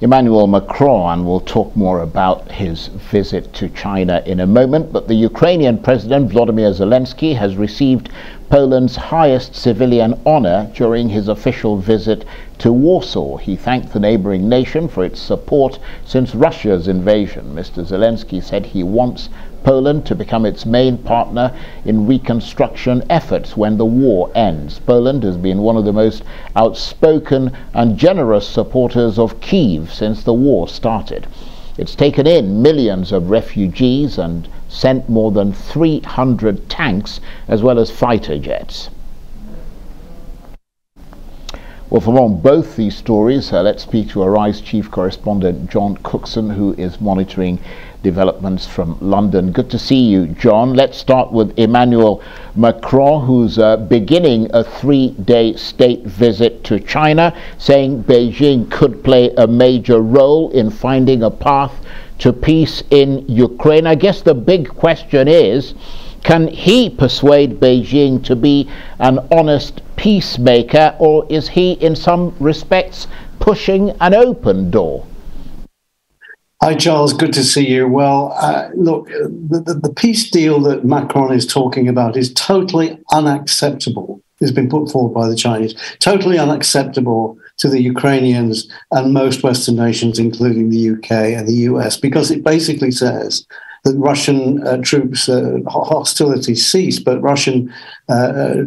Emmanuel Macron, and we'll talk more about his visit to China in a moment. But the Ukrainian President Volodymyr Zelensky has received Poland's highest civilian honor during his official visit to Warsaw. He thanked the neighboring nation for its support since Russia's invasion. Mr. Zelensky said he wants Poland to become its main partner in reconstruction efforts when the war ends. Poland has been one of the most outspoken and generous supporters of Kyiv since the war started. It's taken in millions of refugees and sent more than 300 tanks as well as fighter jets. Well, for more on both these stories, let's speak to Arise Chief Correspondent John Cookson, who is monitoring developments from London. Good to see you, John. Let's start with Emmanuel Macron, who's beginning a 3-day state visit to China, saying Beijing could play a major role in finding a path to peace in Ukraine. I guess the big question is, can he persuade Beijing to be an honest peacemaker, or is he in some respects pushing an open door? Hi, Charles. Good to see you. Well, look, the peace deal that Macron is talking about is totally unacceptable. It's been put forward by the Chinese. Totally unacceptable to the Ukrainians and most Western nations, including the UK and the US, because it basically says that Russian troops, hostilities cease, but Russian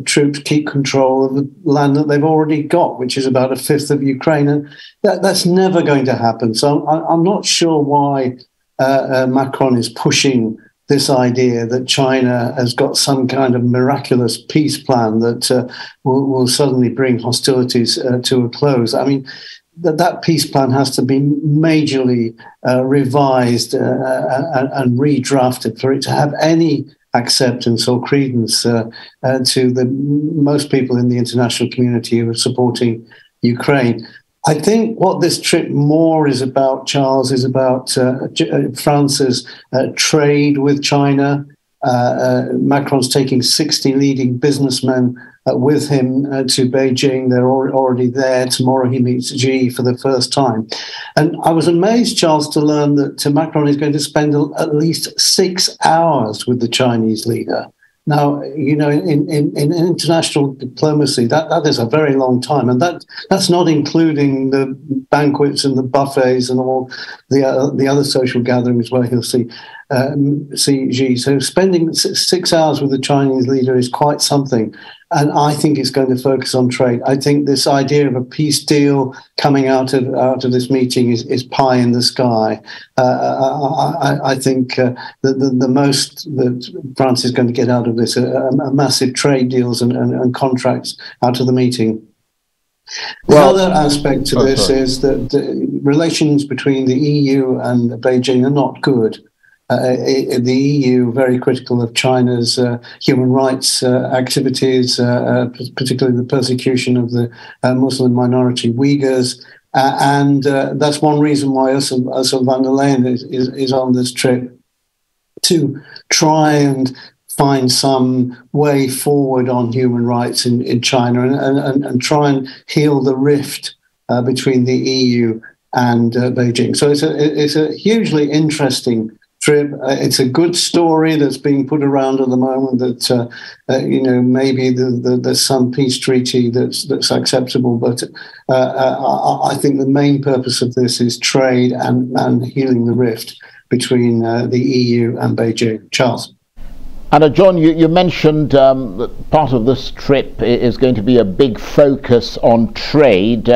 troops keep control of the land that they've already got, which is about a fifth of Ukraine. And that's never going to happen. So I'm not sure why Macron is pushing this idea that China has got some kind of miraculous peace plan that will suddenly bring hostilities to a close. I mean, that peace plan has to be majorly revised and redrafted for it to have any acceptance or credence to the most people in the international community who are supporting Ukraine. I think what this trip more is about, Charles, is about France's trade with China. Macron's taking 60 leading businessmen with him to Beijing. They're already there. Tomorrow he meets Xi for the first time. And I was amazed, Charles, to learn that Macron is going to spend at least 6 hours with the Chinese leader. Now, you know, in international diplomacy, that is a very long time, and that's not including the banquets and the buffets and all the other social gatherings where he'll see Xi. So spending 6 hours with the Chinese leader is quite something, and I think it's going to focus on trade. I think this idea of a peace deal coming out of this meeting is pie in the sky. I think the most that France is going to get out of this are massive trade deals and contracts out of the meeting. Well, the other aspect to this is that the relations between the EU and Beijing are not good. The EU very critical of China's human rights activities, particularly the persecution of the Muslim minority Uyghurs. And that's one reason why Ursula von der Leyen is on this trip, to try and find some way forward on human rights in China and try and heal the rift between the EU and Beijing. So it's a hugely interesting trip. It's a good story that's being put around at the moment that you know, maybe there's some peace treaty that's acceptable, but I think the main purpose of this is trade and healing the rift between the EU and Beijing. Charles. And John, you mentioned that part of this trip is going to be a big focus on trade.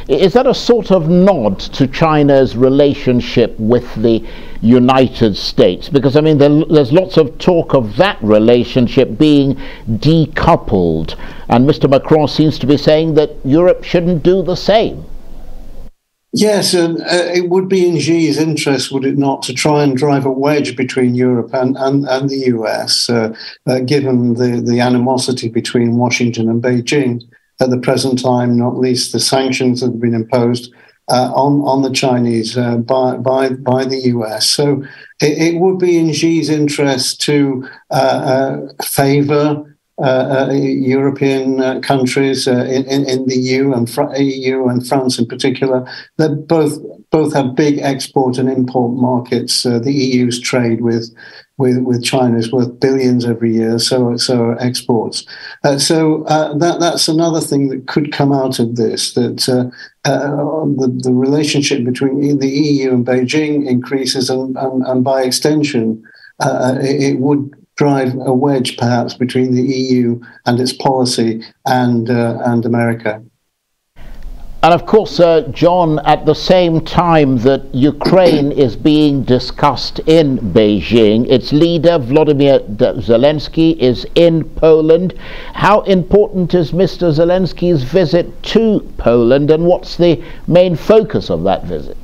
Is that a sort of nod to China's relationship with the United States? Because, I mean, there's lots of talk of that relationship being decoupled, and Mr. Macron seems to be saying that Europe shouldn't do the same. Yes, and it would be in Xi's interest, would it not, to try and drive a wedge between Europe and the US, given the animosity between Washington and Beijing at the present time, not least the sanctions that have been imposed on the Chinese by the US. So it would be in Xi's interest to favor European countries in the EU and France in particular. They both have big export and import markets. The EU's trade with China is worth billions every year. So are exports. That's another thing that could come out of this. That the relationship between the EU and Beijing increases, and by extension, it would drive a wedge, perhaps, between the EU and its policy and America. And of course, John, at the same time that Ukraine is being discussed in Beijing, its leader, Volodymyr Zelensky, is in Poland. How important is Mr. Zelensky's visit to Poland, and what's the main focus of that visit?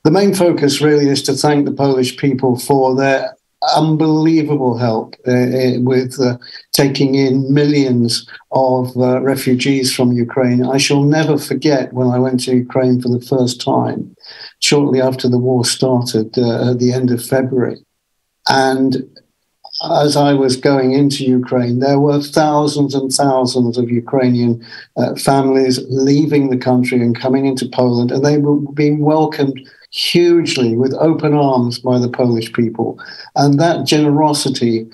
The main focus really is to thank the Polish people for their unbelievable help with taking in millions of refugees from Ukraine. I shall never forget when I went to Ukraine for the first time, shortly after the war started at the end of February. And as I was going into Ukraine, there were thousands and thousands of Ukrainian families leaving the country and coming into Poland, and they were being welcomed hugely with open arms by the Polish people. And that generosity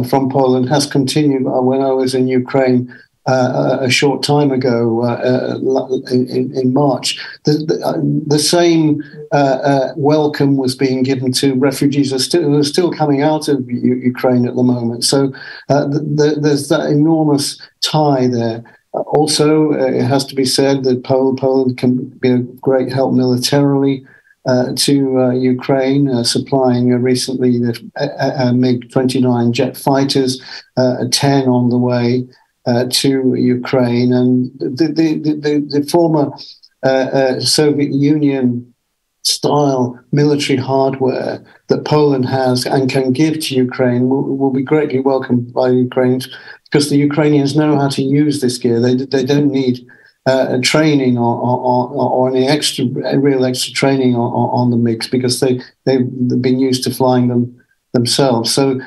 from Poland has continued. When I was in Ukraine a short time ago in March, the same welcome was being given to refugees who are still coming out of Ukraine at the moment. So there's that enormous tie there. Also, it has to be said that Poland can be a great help militarily to Ukraine, supplying recently the MiG-29 jet fighters, 10 on the way to Ukraine. And the former Soviet Union style military hardware that Poland has and can give to Ukraine will be greatly welcomed by Ukrainians, because the Ukrainians know how to use this gear. They don't need training or any real extra training on the MiGs, because they've been used to flying them themselves. So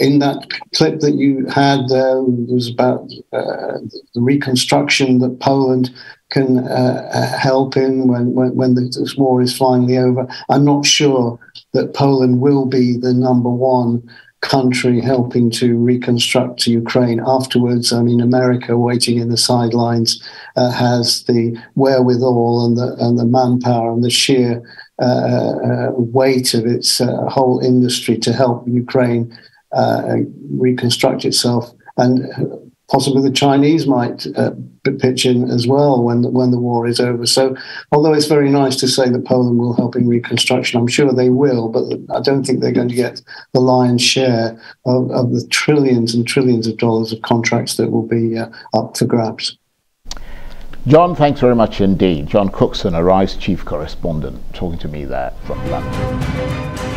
in that clip that you had, there was about the reconstruction that Poland can help in when this war is finally over. I'm not sure that Poland will be the number one country helping to reconstruct Ukraine afterwards. I mean, America, waiting in the sidelines, has the wherewithal and the manpower and the sheer weight of its whole industry to help Ukraine reconstruct itself. And possibly the Chinese might pitch in as well when the war is over. So although it's very nice to say that Poland will help in reconstruction, I'm sure they will, but I don't think they're going to get the lion's share of the trillions and trillions of dollars of contracts that will be up for grabs. John, thanks very much indeed. John Cookson, Arise chief correspondent, talking to me there from London.